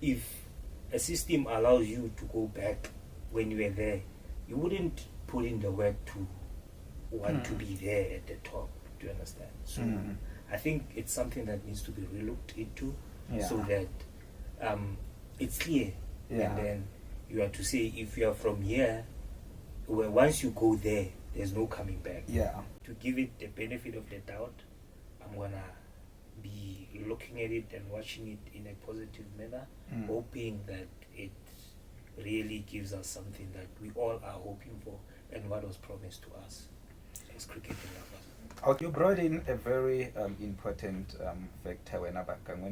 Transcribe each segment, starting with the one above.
if a system allows you to go back when you were there, you wouldn't put in the work to want to be there at the top. Do you understand? So I think it's something that needs to be relooked into, so that it's clear. And then you have to say, if you are from here, well, once you go there, there's no coming back. To give it the benefit of the doubt, I'm gonna be looking at it and watching it in a positive manner, hoping that it really gives us something that we all are hoping for and what was promised to us as cricketing lovers. Okay, you brought in a very important factor when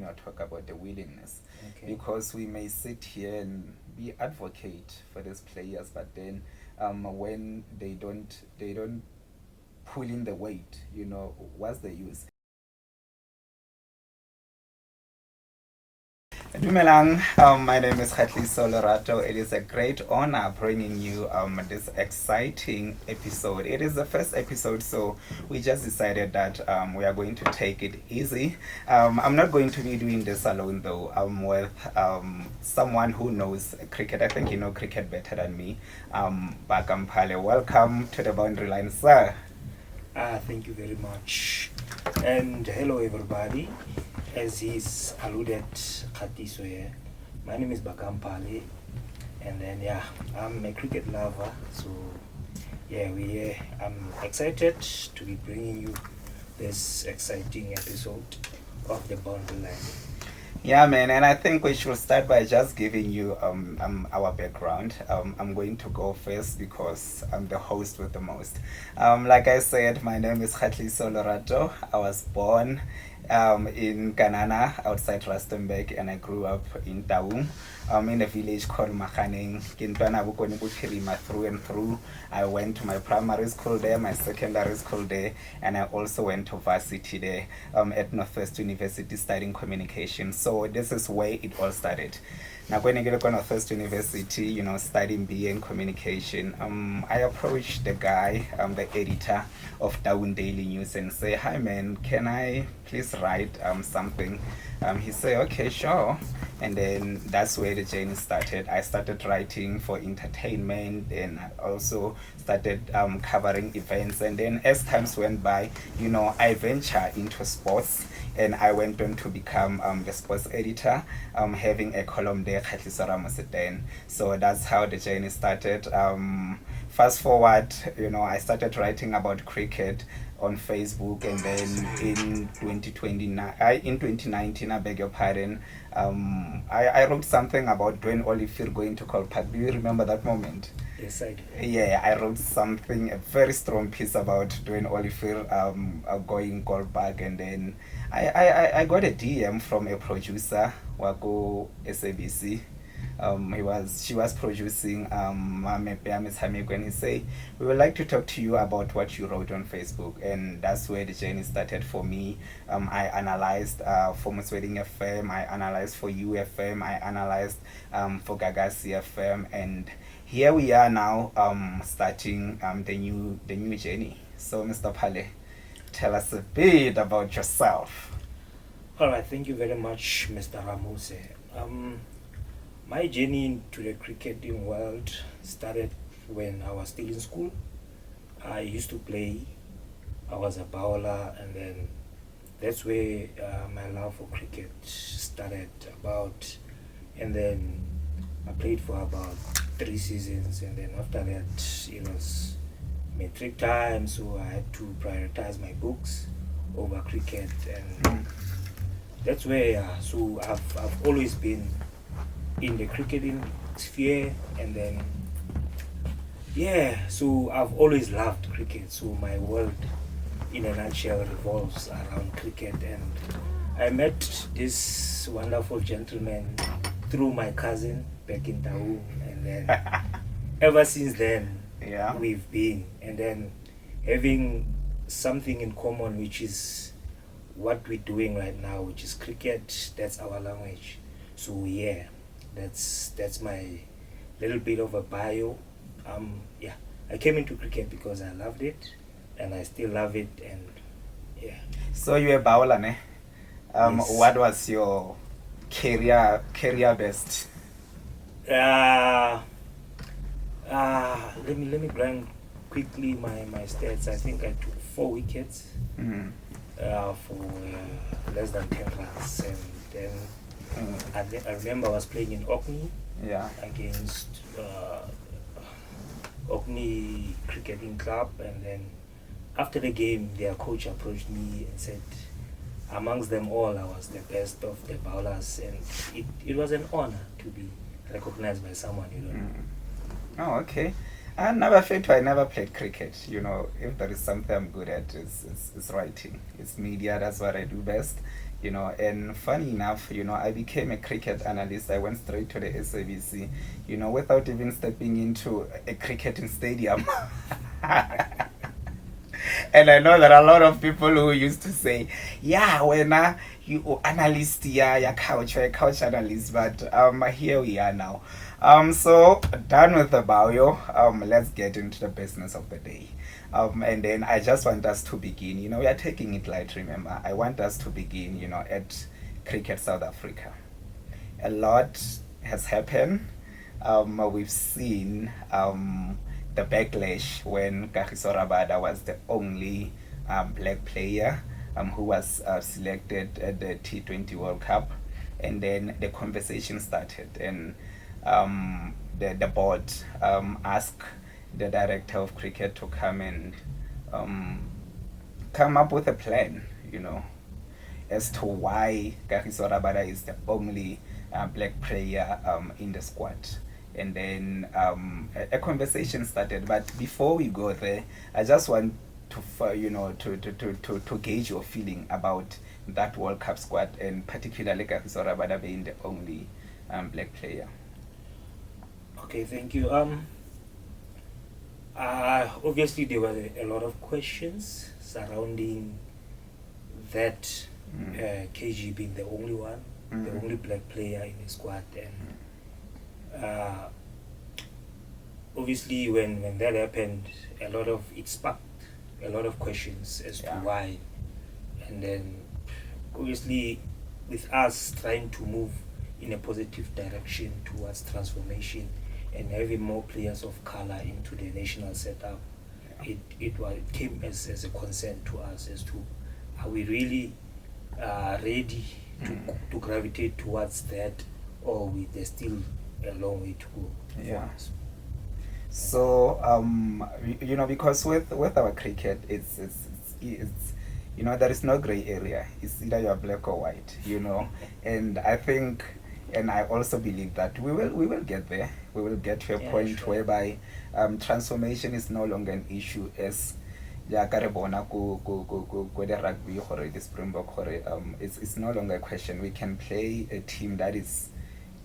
you talk about the willingness, because we may sit here and be advocate for these players, but then when they don't pull in the weight, what's the use? Dumelang, my name is Kgatliso Olorato. It is a great honor bringing you this exciting episode. It is the first episode, so we just decided that we are going to take it easy. I'm not going to be doing this alone, though. I'm with someone who knows cricket. I think you know cricket better than me. Bakang Phale. Welcome to the boundary line, sir. Thank you very much. And hello, everybody. As he's alluded, Kgatliso here. My name is Bakang Phale, and then I'm a cricket lover. So I'm excited to be bringing you this exciting episode of the Boundary Line. Yeah, man, and I think we should start by just giving you our background. I'm going to go first because I'm the host with the most. Like I said, my name is Kgatliso Olorato. I was born in Kanana, outside Rustenburg, and I grew up in Taung, in a village called Makhaneng. Through and through. I went to my primary school there, my secondary school there, and I also went to varsity there at Northwest University studying communication. So this is where it all started. Now, when I get to Northwest University, studying BA in communication, I approached the guy, the editor of Taung Daily News, and say, "Hi, man, can I please write something?" He said, "Okay, sure." And then that's where the journey started. I started writing for entertainment, and I also started covering events. And then as times went by, I ventured into sports, and I went on to become the sports editor, having a column there, Kgatliso Olorato. So that's how the journey started. Fast forward, I started writing about cricket on Facebook, and then in 2019, I beg your pardon, I wrote something about Dwayne Oliver going to Gold Park. Do you remember that moment? Yes, I do. Yeah, I wrote a very strong piece about Dwayne Oliver going Gold Park, and then I got a DM from a producer, Wako SABC. She was producing and he said, "We would like to talk to you about what you wrote on Facebook." And that's where the journey started for me. I analyzed for Muswedding FM, I analyzed for UFM, I analyzed for Gagasi FM, and here we are now starting the new journey. So Mr. Phale, tell us a bit about yourself. All right, thank you very much, Mr. Ramose. My journey into the cricketing world started when I was still in school. I used to play. I was a bowler, and then that's where my love for cricket started about. And then I played for about 3 seasons, and then after that it was metric time, so I had to prioritize my books over cricket, and that's where so I've always been in the cricketing sphere, and then so I've always loved cricket. So my world in a nutshell revolves around cricket, and I met this wonderful gentleman through my cousin back in Taung, and then ever since then we've been, and then having something in common, which is what we're doing right now, which is cricket. That's our language. So that's my little bit of a bio. I came into cricket because I loved it, and I still love it, and So you're a bowler, ne? Yes. What was your career best? Let me bring quickly my stats. I think I took 4 wickets for less than 10 runs, and then I remember I was playing in Orkney against Orkney Cricketing Club, and then after the game, their coach approached me and said, amongst them all, I was the best of the bowlers, and it was an honor to be recognized by someone you don't know. Oh, okay. I never played cricket. If there is something I'm good at, it's writing. It's media. That's what I do best. And funny enough, I became a cricket analyst. I went straight to the SABC, without even stepping into a cricketing stadium. And I know there are a lot of people who used to say, yeah, when you analyst, you're couch analyst, but here we are now. So done with the bio. Let's get into the business of the day. And then I just want us to begin. We are taking it light, remember. I want us to begin, at Cricket South Africa. A lot has happened. We've seen the backlash when Kgatliso Olorato was the only black player who was selected at the T20 World Cup. And then the conversation started, and the board asked the Director of Cricket to come and come up with a plan, as to why Kgatliso Olorato is the only black player in the squad. And then a conversation started. But before we go there, I just want to gauge your feeling about that World Cup squad, and particularly Kgatliso Olorato being the only black player. Okay, thank you. Obviously there were a lot of questions surrounding that KG being the only one, the only black player in the squad, and obviously when that happened, it sparked a lot of questions as to why. And then obviously with us trying to move in a positive direction towards transformation and having more players of color into the national setup, it came as a concern to us as to, are we really ready to gravitate towards that, or there's still a long way to go for us. So because with our cricket, it's there is no gray area. It's either you're black or white, and I think, and I also believe that we will get there. We will get to a point whereby transformation is no longer an issue, as the rugby or the Springbok, it's no longer a question. We can play a team that is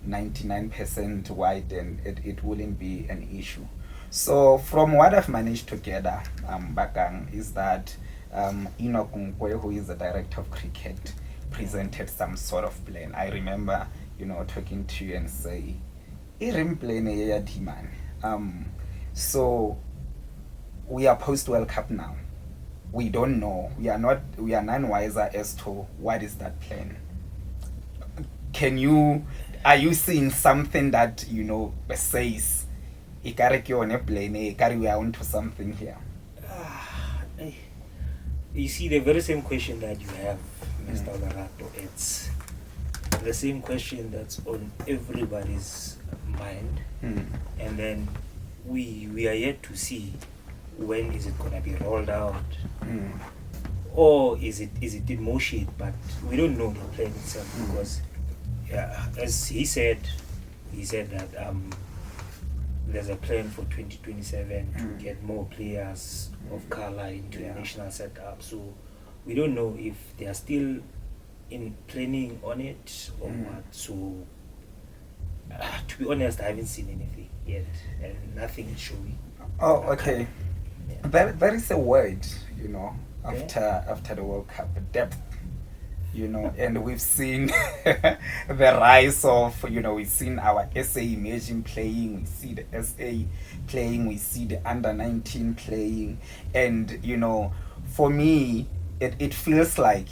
99% white, and it wouldn't be an issue. So from what I've managed to gather, Bakang, is that Enoch Nkwe, who is the Director of Cricket, presented some sort of plan. I remember, talking to you and say, so we are post World Cup now. We don't know. We are none wiser as to what is that plan. Are you seeing something that says we are onto something here? You see, the very same question that you have, Mr. Olorato, it's the same question that's on everybody's mind. And then we are yet to see when is it gonna be rolled out, or is it in motion, but we don't know the plan itself, because as he said that there's a plan for 2027 to get more players of color into the national setup. So we don't know if they are still in planning on it or what. So to be honest, I haven't seen anything yet, and nothing is showing. Oh, okay. There is a word, after the World Cup, depth. And we've seen the rise of, we've seen our SA Imagine playing, we see the SA playing, we see the under-19 playing, and, for me, it feels like,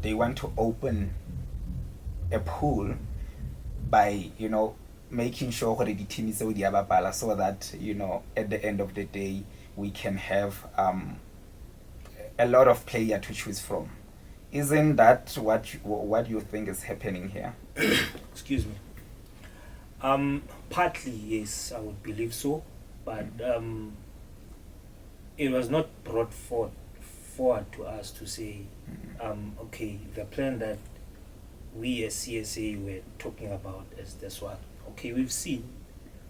they want to open a pool by, making sure that the team is so that, at the end of the day, we can have a lot of player to choose from. Isn't that what you think is happening here? Excuse me. Partly, yes, I would believe so, but it was not brought forward to us to say, okay, the plan that we as CSA were talking about is this one. Okay, we've seen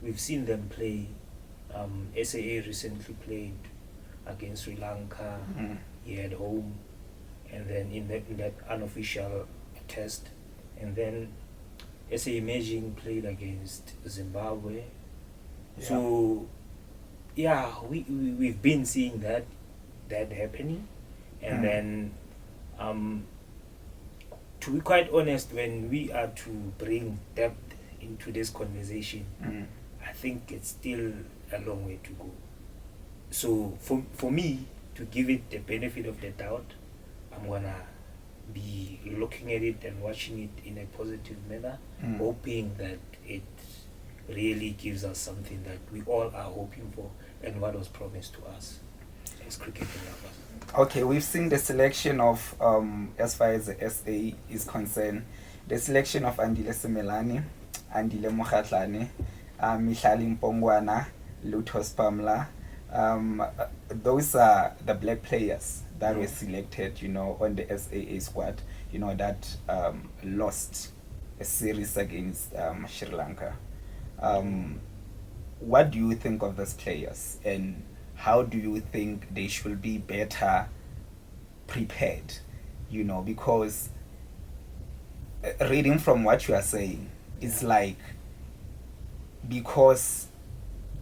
them play. SAA recently played against Sri Lanka here at home, and then in that unofficial test, and then SA Imaging played against Zimbabwe. Yeah. So yeah, we've been seeing that happening, and then to be quite honest, when we are to bring depth into this conversation, I think it's still a long way to go. So for me to give it the benefit of the doubt, I'm gonna be looking at it and watching it in a positive manner, hoping that it really gives us something that we all are hoping for and what was promised to us as cricket lovers. Okay, we've seen the selection of, as far as the SA is concerned, the selection of Andile Semelani, Andile Mokgatlane, Mihlali Mpongwana, Luthos Pamla. Those are the black players that were selected, on the SAA squad, that lost a series against Sri Lanka. What do you think of those players, and how do you think they should be better prepared? Because reading from what you are saying, it's like, because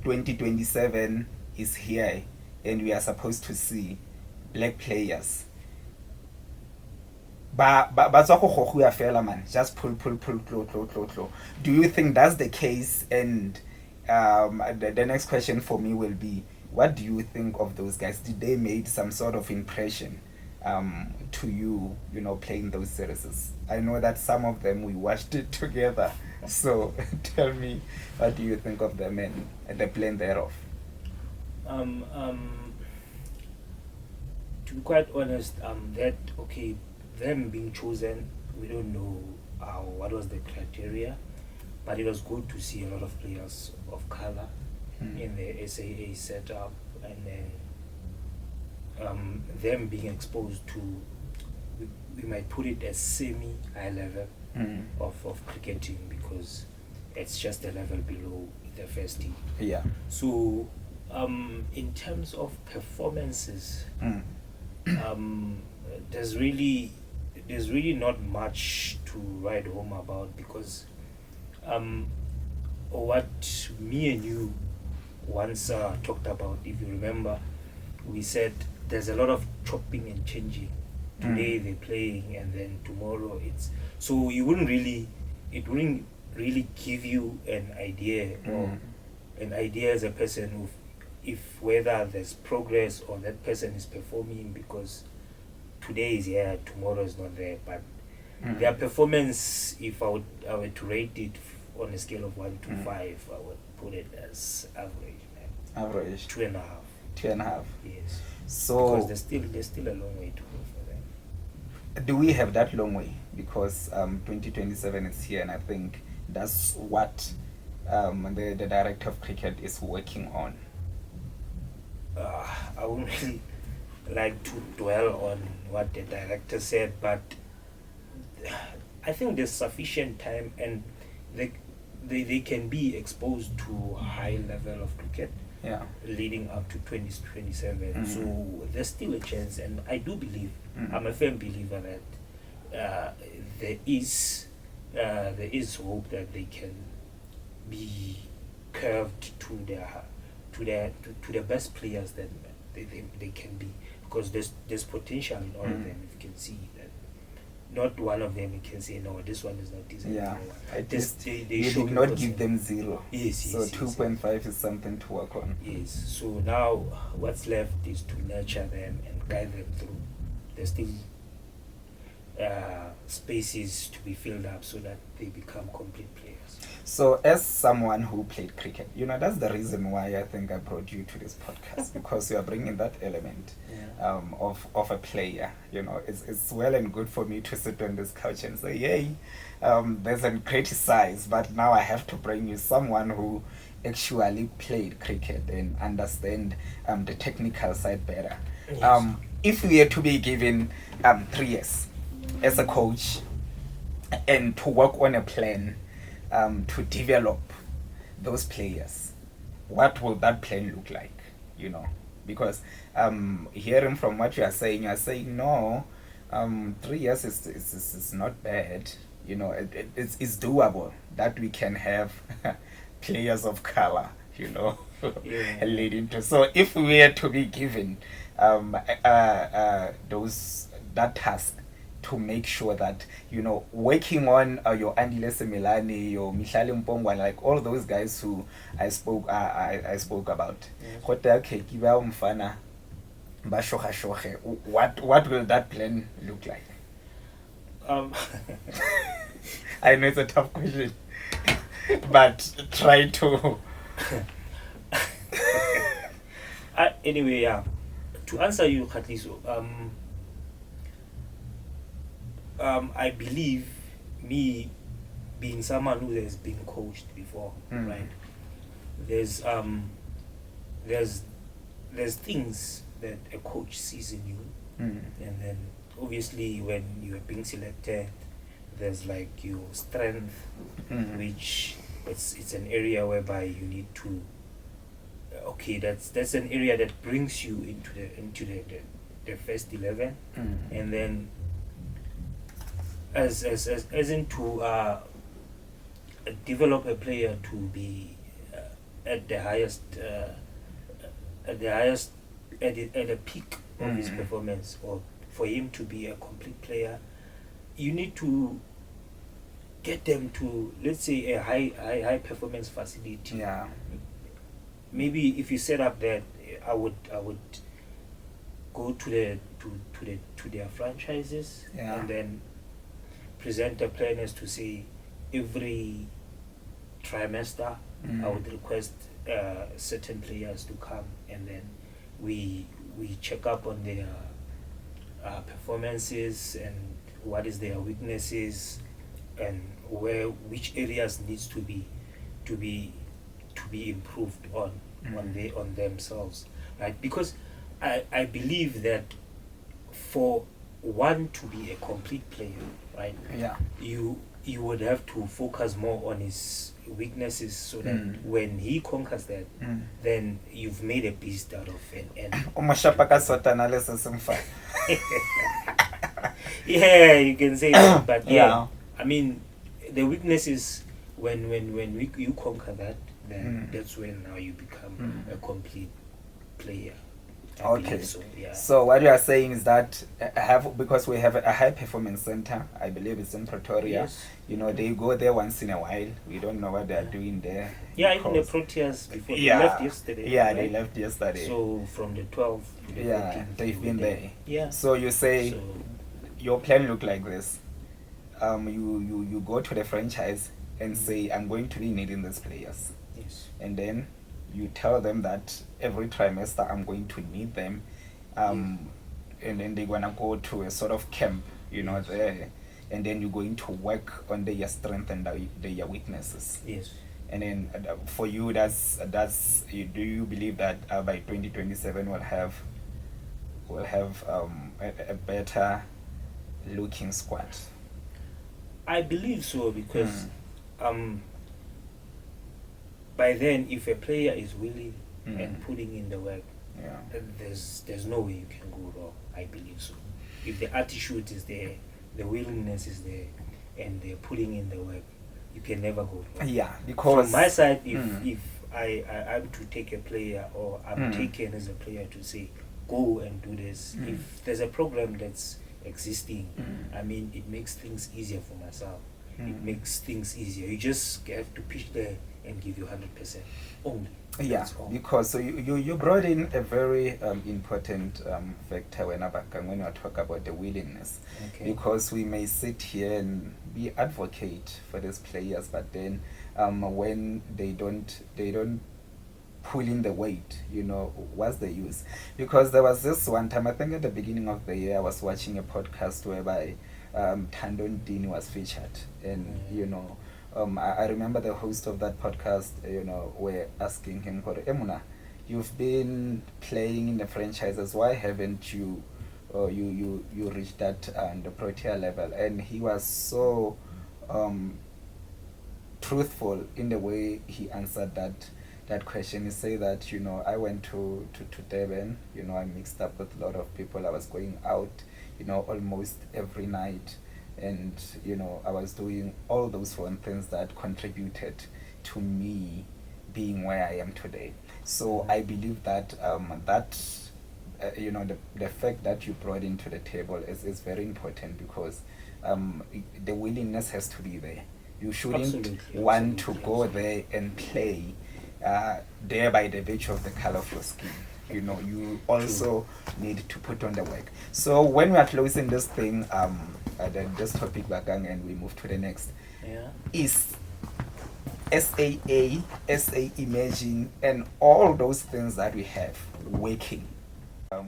2027 is here and we are supposed to see black players, but just pull. Do you think that's the case? And the next question for me will be, what do you think of those guys? Did they make some sort of impression to you, playing those series? I know that some of them we watched it together. So tell me, what do you think of them and the plan thereof? To be quite honest, them being chosen, we don't know what was the criteria, but it was good to see a lot of players of color in the SAA setup, and then them being exposed to, we might put it as semi-high level of cricketing, because it's just a level below the first team. Yeah. So in terms of performances, there's really not much to write home about, because what me and you once talked about, if you remember, we said there's a lot of chopping and changing. Today they're playing, and then tomorrow it's, so it wouldn't really give you an idea, or an idea as a person of if whether there's progress or that person is performing, because today is here, tomorrow is not there. But their performance, if I were to rate it on a scale of 1 to 5, I would put it as average. Average. 2.5. 2.5. Yes. So because there's still a long way to go for them. Do we have that long way? Because 2027 is here, and I think that's what the Director of Cricket is working on. I wouldn't really like to dwell on what the director said, but I think there's sufficient time, and they can be exposed to a high level of cricket leading up to 2027. So there's still a chance, and I do believe, I'm a firm believer that there is hope that they can be curved to the best players that they can be, because there's potential in all of them. If you can see that not one of them you can say no, this one is not decent. Yeah, they you did not give them 0. Yes, so 2.5 is something to work on. Yes. So now what's left is to nurture them and guide them through. There's still spaces to be filled up so that they become complete players. So, as someone who played cricket, that's the reason why I think I brought you to this podcast, because you are bringing that element of a player. It's well and good for me to sit on this couch and say, yay, there's a criticize, but now I have to bring you someone who actually played cricket and understand the technical side better. Yes. If we are to be given 3 years as a coach and to work on a plan to develop those players, what will that plan look like? Because hearing from what you are saying no, 3 years is not bad. It's doable that we can have players of color, leading to. So if we were to be given that task to make sure that working on your Andile Semilani, your Mihlali Mpongwana, like all those guys who I spoke about. What will that plan look like? I know it's a tough question, but try to. Anyway, to answer you, Kgatliso, I believe, me being someone who has been coached before, right? There's things that a coach sees in you, and then obviously when you are being selected, there's like your strength, which it's an area whereby you need to. Okay, that's an area that brings you into the first 11, and then as into develop a player to be at the peak of his performance, or for him to be a complete player, you need to get them to, let's say, a high performance facility. Yeah. Maybe if you set up that, I would go to their franchises, and then present the plan as to say every trimester I would request certain players to come, and then we check up on their performances and what is their weaknesses and which areas needs to be improved on themselves, right? Because I believe that for one to be a complete player, right? Yeah. You would have to focus more on his weaknesses, so that when he conquers that, then you've made a beast out of an animal. Yeah, you can say that, but I mean, the weaknesses, when you conquer that, then that's when now you become a complete player. Okay. So, so what you are saying is that because we have a high performance center, I believe it's in Pretoria. Yes. They go there once in a while. We don't know what they are doing there. Yeah, even the Proteas before they left yesterday. Yeah, right? they left yesterday. So from the 12th to the 14th, they've been there. Yeah. So you say your plan look like this. You go to the franchise and say, I'm going to be needing these players. Yes. And then you tell them that every trimester I'm going to need them, and then they're gonna go to a sort of camp, there, and then you're going to work on their strength and their weaknesses. Yes. And then for you, that's do you believe that by 2027 we'll have a better looking squad? I believe so, because by then, if a player is willing and putting in the work, there's no way you can go wrong. I believe so. If the attitude is there, the willingness is there, and they're putting in the work, you can never go wrong. Yeah, because from my side, if I'm to take a player, or I'm taken as a player to say, go and do this, if there's a program that's existing, I mean, it makes things easier for myself. It makes things easier. You just have to pitch the and give you 100% only. Yeah, That's all. because so you brought in a very important factor when you talk about the willingness. Okay. Because we may sit here and be advocate for these players, but then when they don't pull in the weight, what's the use? Because there was this one time, I think at the beginning of the year, I was watching a podcast whereby Tandon Dini was featured, and I remember the host of that podcast, were asking him, Emuna, you've been playing in the franchises, why haven't you reached that the Protea level? And he was so truthful in the way he answered that question. He said that, I went to Durban, I mixed up with a lot of people, I was going out, almost every night, and I was doing all those fun things that contributed to me being where I am today. So I believe that the fact that you brought into the table is very important, because the willingness has to be there. You shouldn't Absolutely, want to absolutely, go absolutely. there and play there by the virtue of the color of your skin. You also need to put on the work. So when we are closing this thing, this topic, Bakang, and we move to the next, Yeah. is SAA, SA Imaging, and all those things that we have working.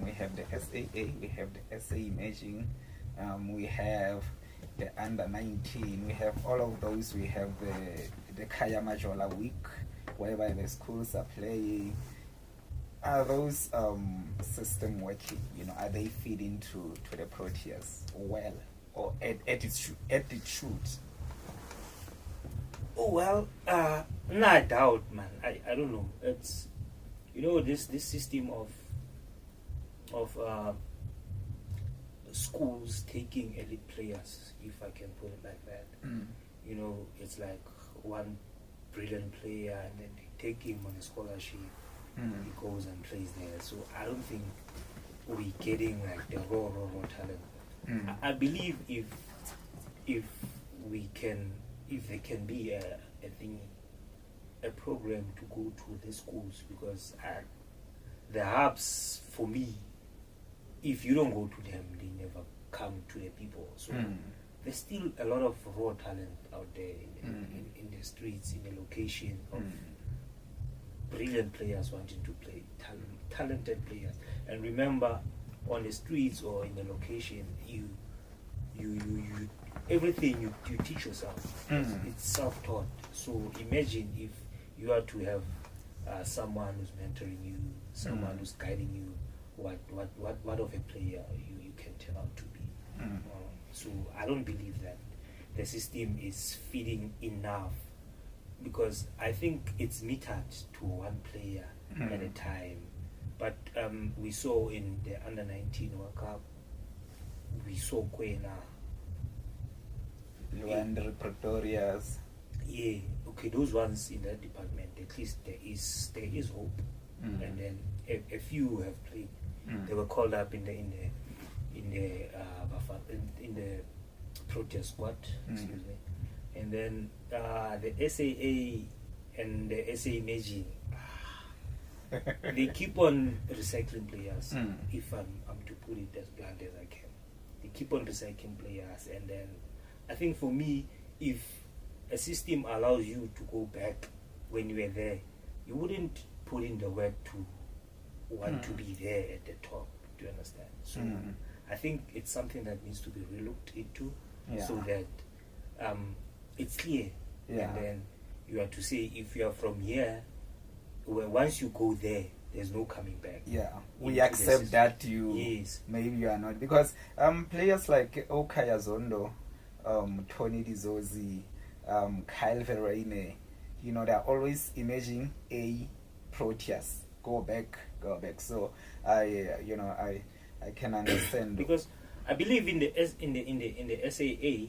We have the SAA, we have the SA Imaging, we have the under 19, we have all of those. We have the Kaya Majola week, whereby the schools are playing. Are those system working? Are they feeding to the Proteas well, or at it should? Oh well, no doubt, man. I don't know. It's this system of schools taking elite players, if I can put it like that. It's like one brilliant player, and then they take him on a scholarship. He goes and plays there. So I don't think we're getting like the raw talent. I believe if there can be a program to go to the schools, because the hubs, for me, if you don't go to them, they never come to the people. So there's still a lot of raw talent out there in the streets, in the location of brilliant players wanting to play, talented players. And remember, on the streets or in the location, you everything you teach yourself. It's self-taught. So imagine if you are to have someone who's mentoring you, someone who's guiding you, what of a player you can turn out to be. So I don't believe that the system is feeding enough, because I think it's metered to one player at a time. But we saw in the under 19 World Cup, we saw Kwena. Luandri Proteas. Yeah, okay, those ones in that department, at least there is hope. And then a few have played. They were called up in the Proteas squad, excuse me. And then the SAA and the SA Imaging, they keep on recycling players. If I'm to put it as blunt as I can, they keep on recycling players. And then I think for me, if a system allows you to go back when you were there, you wouldn't put in the work to want to be there at the top. Do you understand? So I think it's something that needs to be relooked into, so that it's clear. And then you have to say, if you are from here, well, once you go there, there's no coming back. We accept that maybe you are not, because players like Okaya Zondo, Tony Dizozi, Kyle Verreine, they're always imaging a Proteas go back. So I can understand, because I believe in the SAA,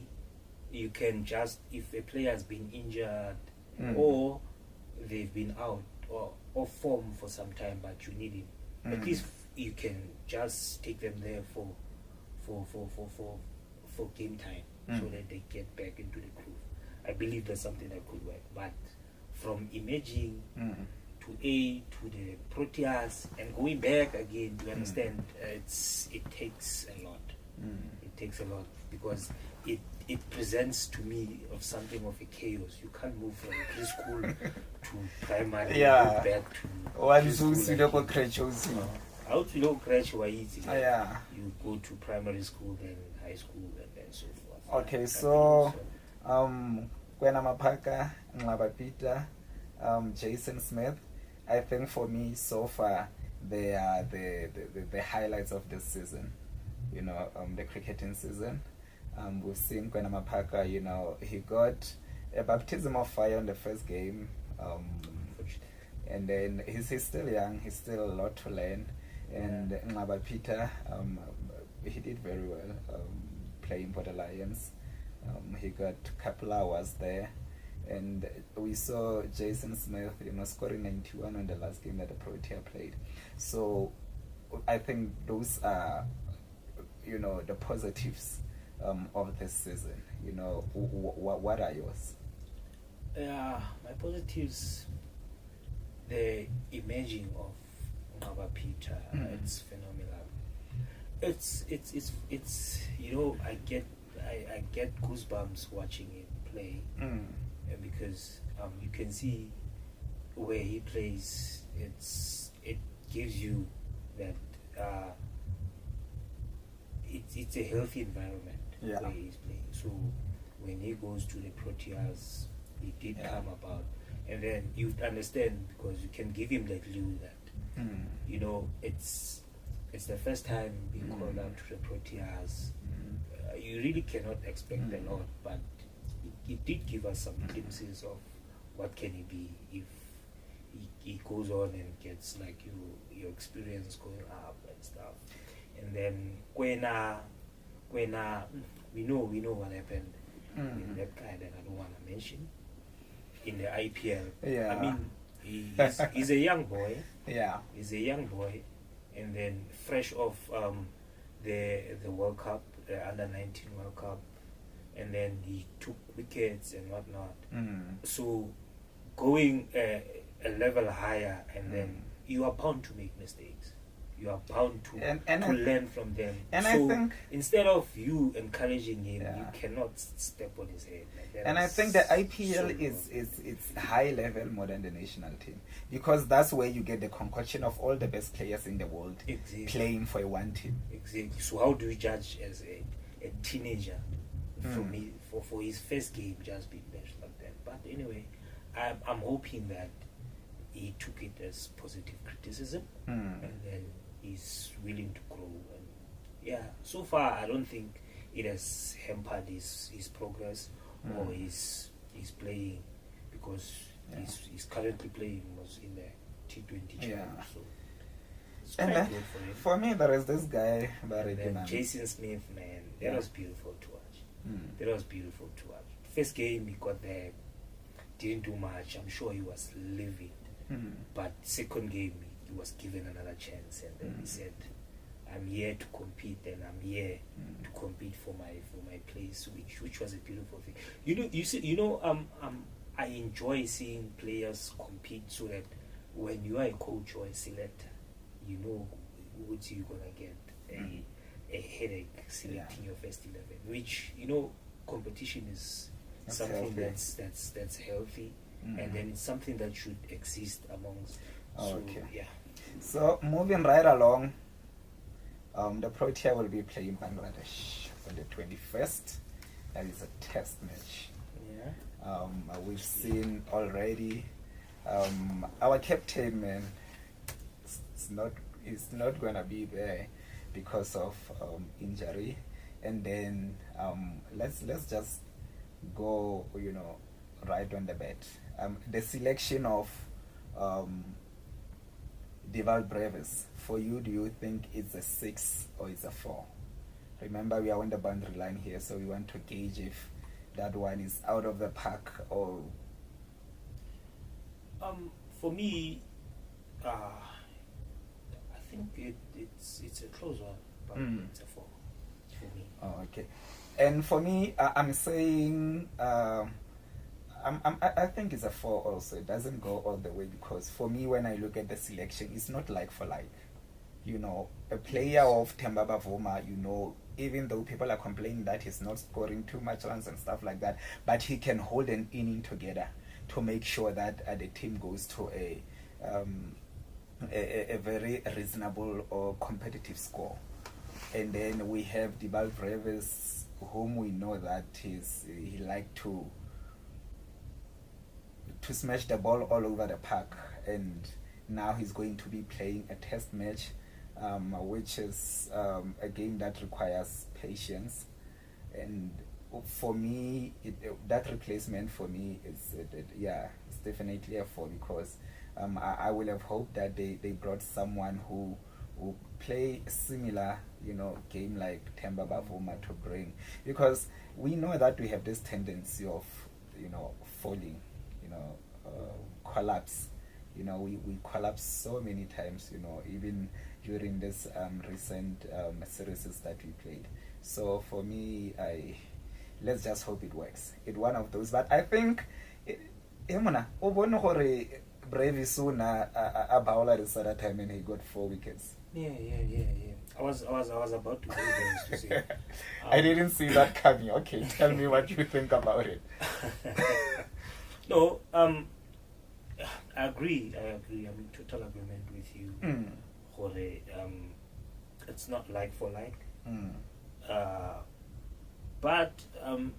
you can just, if a player has been injured or they've been out or form for some time, but you need him, at least you can just take them there for game time, so that they get back into the groove. I believe that's something that could work. But from emerging to A to the Proteas and going back again. You understand? It takes a lot. It takes a lot because it presents to me of something of a chaos. You can't move from preschool to primary, Yeah. go back to One preschool zoom again. crash. Out to low crash were easy. Yeah. You go to primary school, then high school, and then so forth. Okay, I so think Kwena Mapaka, Nglaba Peter, Jason Smith, I think for me so far they are the highlights of this season. You know, the cricketing season. We've seen Kwena Mapaka, you know, he got a baptism of fire in the first game. And then he's still young, he's still a lot to learn. And Nglaba Peter, he did very well playing for the Lions. He got a couple hours there. And we saw Jason Smith, you know, scoring 91 on the last game that the Protea played. So I think those are, you know, the positives of this season. You know, what are yours? My positives, the imaging of Ngaba Peter, it's phenomenal. It's you know, I get goosebumps watching him play because you can see where he plays. It gives you that it's a healthy environment where he's playing. So when he goes to the Proteas, it did come about, and then you understand because you can give him the clue that you know it's the first time being called out to the Proteas. You really cannot expect a lot, but it did give us some glimpses of what can he be if he goes on and gets like your experience going up and stuff. And then Kwena, we know what happened with that guy that I don't want to mention in the IPL. I mean, he's a young boy. He's a young boy, and then fresh off the World Cup, the Under-19 World Cup, and then he took wickets and whatnot. So going a level higher, and then you are bound to make mistakes. You are bound to learn from them. And so I think instead of you encouraging him, you cannot step on his head. Like and I think the IPL is high level more than the national team, because that's where you get the concoction of all the best players in the world playing for one team. Exactly. So how do you judge as a teenager for his first game just being benched like that? But anyway, I'm hoping that he took it as positive criticism and then he's willing to grow. And so far I don't think it has hampered his progress or his playing, because he's currently playing was in the T20 challenge. So it's quite good for him. For me, there is this guy, Jason Smith, man, that was beautiful to watch. That was beautiful to watch. First game he got there, didn't do much. I'm sure he was livid. But second game he was given another chance, and then he said, I'm here to compete, and I'm here to compete for my place, which was a beautiful thing. I enjoy seeing players compete, so that when you are a coach or a selector, you know what you're gonna get a headache selecting your first 11, which, you know, competition is something healthy. that's healthy. And then it's something that should exist amongst. So moving right along, the Protea will be playing Bangladesh on the 21st. That is a test match. We've seen already our captain, man, is not gonna be there because of injury. And then let's just go, you know, right on the bat. The selection of Deval Brevis, for you, do you think it's a 6 or it's a 4? Remember, we are on the boundary line here, so we want to gauge if that one is out of the park or... For me, I think it's a close one, but it's a 4 for me. Oh, okay. And for me, I'm saying I think it's a 4 also. It doesn't go all the way because for me, when I look at the selection, it's not like for like. You know, a player of Themba Bavuma, you know, even though people are complaining that he's not scoring too much runs and stuff like that, but he can hold an inning together to make sure that the team goes to a very reasonable or competitive score. And then we have Dibal Brevis, whom we know that he like to smash the ball all over the park, and now he's going to be playing a test match, which is a game that requires patience. And for me, that replacement for me is it's definitely a 4 because I would have hoped that they brought someone who play a similar game like Themba Bavuma to bring, because we know that we have this tendency of falling, collapse. We collapse so many times, even during this recent series that we played. So for me, let's just hope it works. It's one of those. But I think Brevis soon a bowler this other time and he got 4 wickets. Yeah. I was about to go there to say. I didn't see that coming. Okay, tell me what you think about it. No, I agree. I'm in total agreement with you. It's not like for like. But in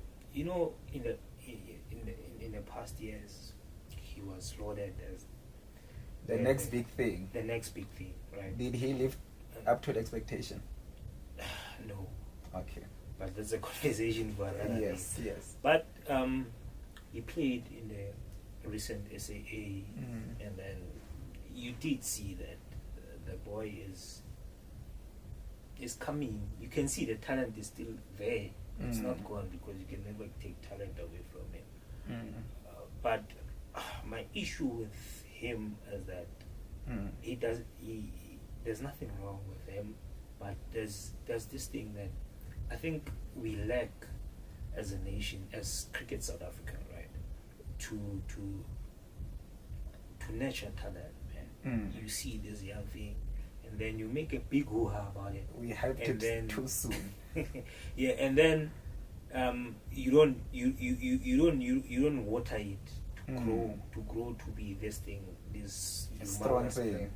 the past years, he was lauded as the next big thing. The next big thing, right? Did he live up to the expectation? No. Okay. But that's a conversation for another day. Yes. But he played in the recent SAA, and then you did see that the boy is coming. You can see the talent is still there. It's not gone, because you can never take talent away from him. But my issue with him is that there's nothing wrong with him, but there's this thing that I think we lack as a nation, as Cricket South Africa, right? To nurture talent, man. You see this young thing, and then you make a big hoo-ha about it. We hyped it too soon. Yeah, and then you don't water it to grow to be this thing, this strong thing,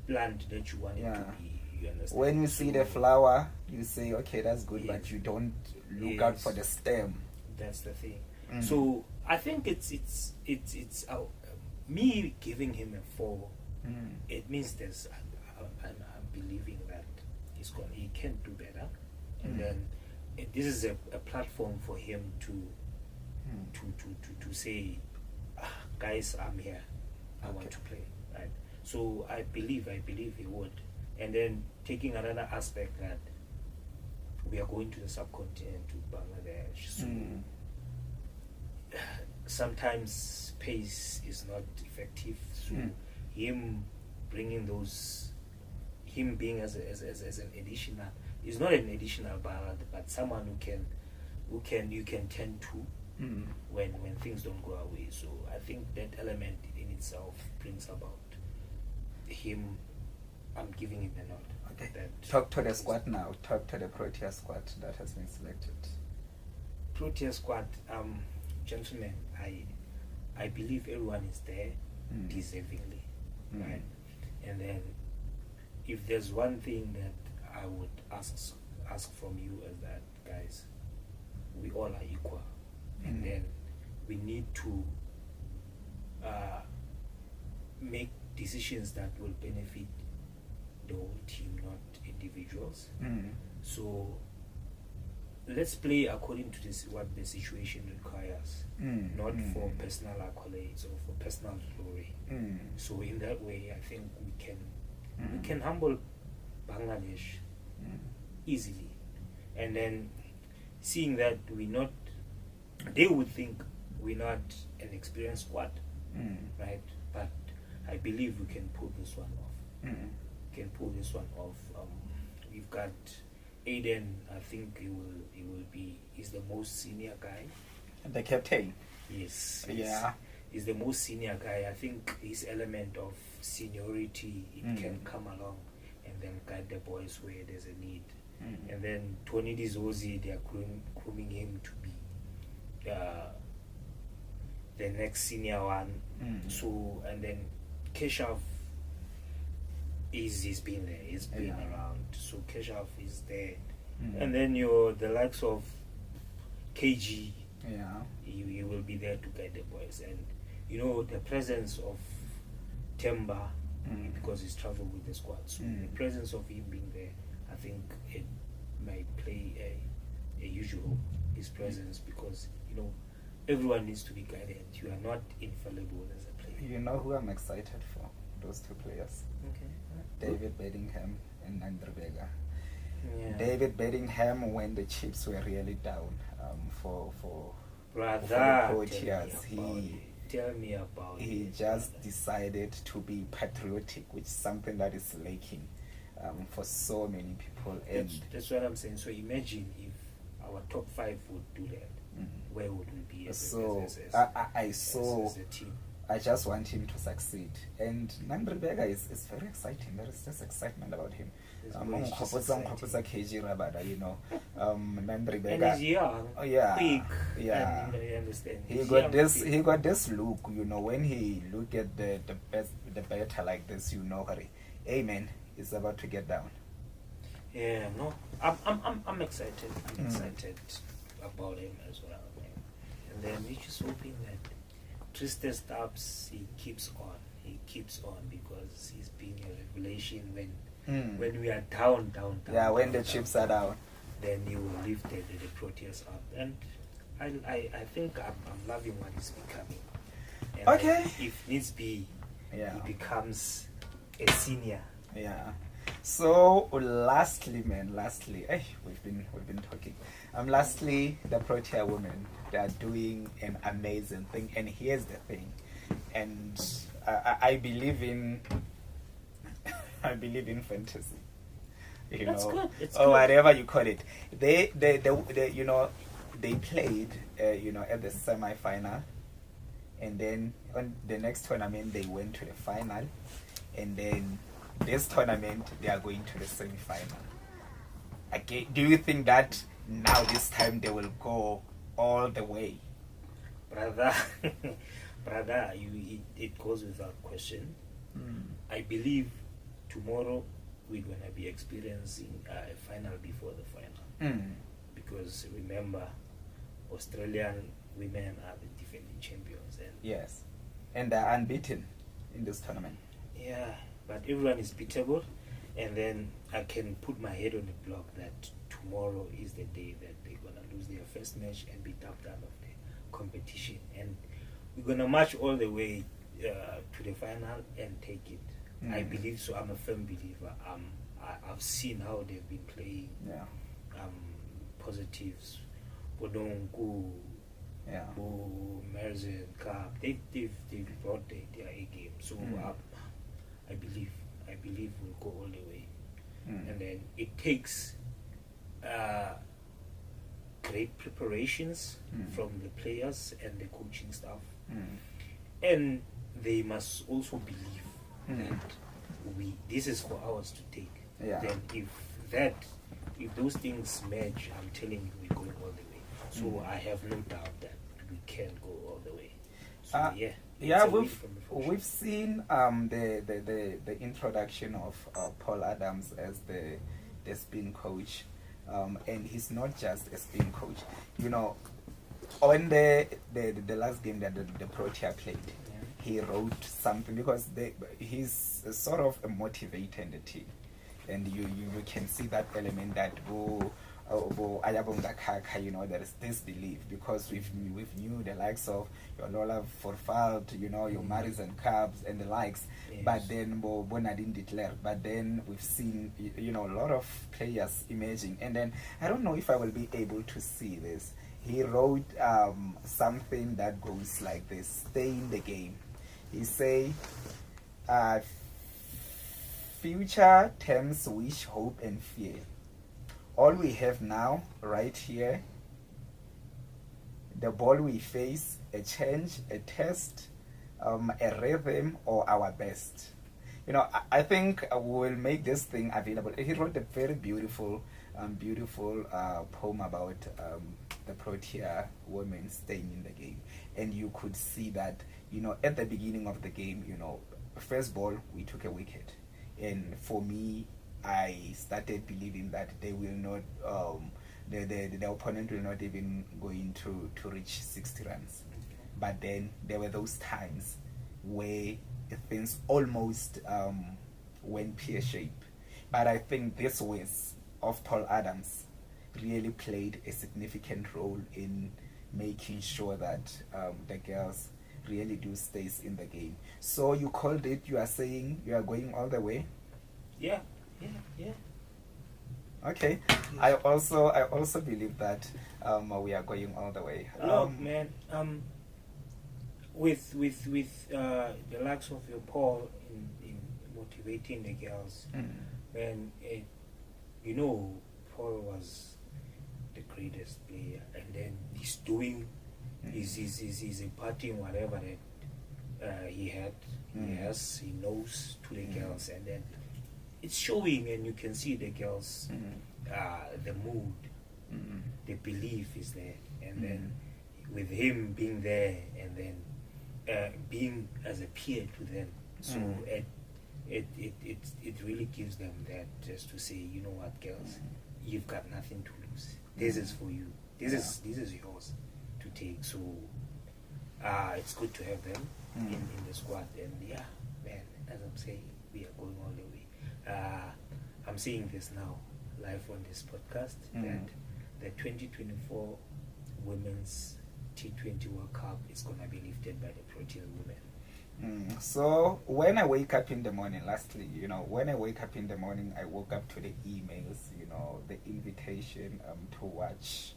plant that you want it to be. You understand? When you see the flower, you say, okay, that's good, but you don't look out for the stem. That's the thing. So I think it's me giving him a 4. It means I'm believing that he can do better, and then this is a platform for him to say, guys, I'm here. I want to play, right? So I believe he would. And then taking another aspect that we are going to the subcontinent, to Bangladesh. So sometimes pace is not effective. So him bringing him being as an additional, is not an additional but someone who you can turn to when things don't go away. So I think that element in itself brings about him. I'm giving him a nod. Okay. Talk to the squad now. Talk to the Proteas squad that has been selected. Proteas squad, gentlemen, I believe everyone is there deservingly, right? And then if there's one thing that I would ask from you is that, guys, we all are equal, and then we need to make decisions that will benefit the whole team, not individuals. So let's play according to what the situation requires, not for personal accolades or for personal glory. So in that way, I think we can humble Bangladesh easily, and then seeing that they would think we're not an experienced squad, right? But I believe we can pull this one off. We've got Aiden. I think he's the most senior guy, the captain. Yes. Yeah. He's the most senior guy. I think his element of seniority, it can come along and then guide the boys where there's a need. And then Tony Dizozi, they are grooming him to be the next senior one. So, and then Keshav he's been there, he's been around. So Keshav is there. And then the likes of KG, he will be there to guide the boys. And the presence of Temba, because he's traveled with the squad, so the presence of him being there, I think it might play a huge role, his presence, because everyone needs to be guided. You are not infallible as a player. You know who I'm excited for? Those two players. Okay. David Bedingham and Andrebega. Yeah. David Bedingham, when the chips were really down for Brother, the Proteas, tell me about it. He just decided to be patriotic, which is something that is lacking for so many people. And that's what I'm saying. So imagine if our top 5 would do that. Where would we be as a team? I just want him to succeed. And Nandribega is very exciting. There is just excitement about him. KG Rabada, Nandribega. And he's young, quick. Yeah. And, you understand. He got this look, when he look at the better like this, hey man, he's about to get down. Yeah, no. I'm excited. I'm excited about him as well. And then we're just hoping that Tristan Stubbs, he keeps on because he's been a revelation when we are down. Yeah, when the chips are down, then he will lift the Proteas up, and I think I'm loving what he's becoming. And okay. If needs be, he becomes a senior. Yeah. So lastly, we've been talking. Lastly, the Protea women, they are doing an amazing thing. And here's the thing, and I believe in fantasy. That's good. It's or good. Whatever you call it. They played at the semi-final, and then on the next tournament they went to the final, and then this tournament they are going to the semi-final. Okay, do you think that now this time they will go all the way? Brother, it goes without question. I believe tomorrow we're going to be experiencing a final before the final. Because remember, Australian women are the defending champions. And yes, and they're unbeaten in this tournament. Yeah, but everyone is beatable. And then I can put my head on the block that tomorrow is the day that they're going to lose their first match and be tapped out of the competition. And we're going to march all the way to the final and take it. I believe so. I'm a firm believer. I've seen how they've been playing. Yeah. Positives. Bodongu, Merzen, Cup. They've brought their A game. So I believe we'll go all the way. And then it takes great preparations from the players and the coaching staff. And they must also believe that this is for ours to take. Then if those things merge, I'm telling you, we're going all the way. So I have no doubt that we can go all the way. So we've seen the introduction of Paul Adams as the spin coach, and he's not just a spin coach. On the last game that the Protea played, he wrote something because he's sort of a motivator in the team, and you can see that element that there is this belief because we've knew the likes of your Lola Forfalt, your Maris and Cubs and the likes, but then Bona didn't declare. But then we've seen a lot of players emerging, and then I don't know if I will be able to see this. He wrote something that goes like this: stay in the game. He say, future terms, wish, hope, and fear. All we have now, right here, the ball we face, a change, a test, a rhythm, or our best. You know, I think we will make this thing available. He wrote a very beautiful poem about the Protea women staying in the game, and you could see that, you know, at the beginning of the game, you know, first ball we took a wicket, and for me, I started believing that they will not, the opponent will not even going to reach 60 runs, but then there were those times where things almost went pear-shaped. But I think this was of Paul Adams really played a significant role in making sure that the girls really do stays in the game. So you called it, you are saying you are going all the way? Yeah. Okay. I also believe that we are going all the way. Look, man, with the likes of your Paul in motivating the girls, man, you know, Paul was the greatest player, and then he's doing, he's imparting whatever that he had, he knows to the girls, and then it's showing, and you can see the girls, the mood, the belief is there, and then with him being there, and then being as a peer to them, so it really gives them that, just to say, you know what, girls, you've got nothing to lose. This is for you. This is yours to take. So it's good to have them in the squad. And yeah, man, as I'm saying, we are going all the way. I'm saying this now live on this podcast that the 2024 Women's T20 World Cup is going to be lifted by the Proteas women. So when I wake up in the morning, lastly, you know, when I wake up in the morning, I woke up to the emails, you know, the invitation to watch,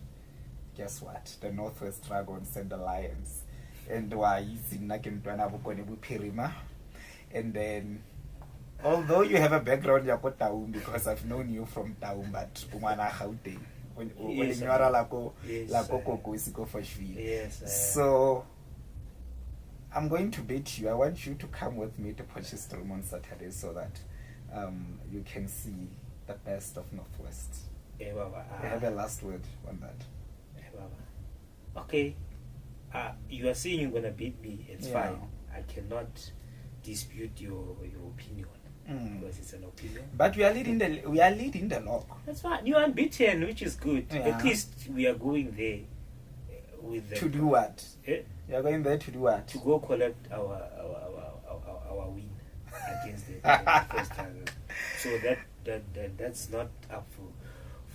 guess what, the Northwest Dragons and the Lions. And and then, although you have a background because I've known you from Taum, but Yes. So I'm going to bet you. I want you to come with me to Potchefstroom on Saturday so that you can see the best of Northwest. I have a last word on that. Okay. You are saying you're gonna beat me. It's fine. I cannot dispute your opinion. Because it's an opinion. But we are leading the log. That's fine. You're unbeaten, which is good. At least we are going there with the, to do what? You are going there to do what? To go collect our win against the first time. So that's not up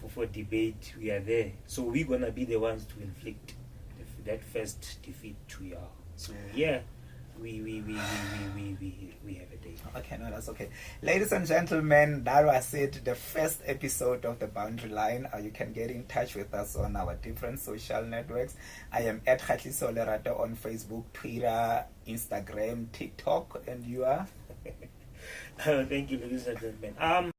for debate. We are there. So we're gonna be the ones to inflict that first defeat to y'all. So yeah. We have a day. Okay, no, that's okay. Ladies and gentlemen, that was it, the first episode of The Boundary Line. You can get in touch with us on our different social networks. I am at Kgatliso Olorato on Facebook, Twitter, Instagram, TikTok, and you are? Thank you, ladies and gentlemen.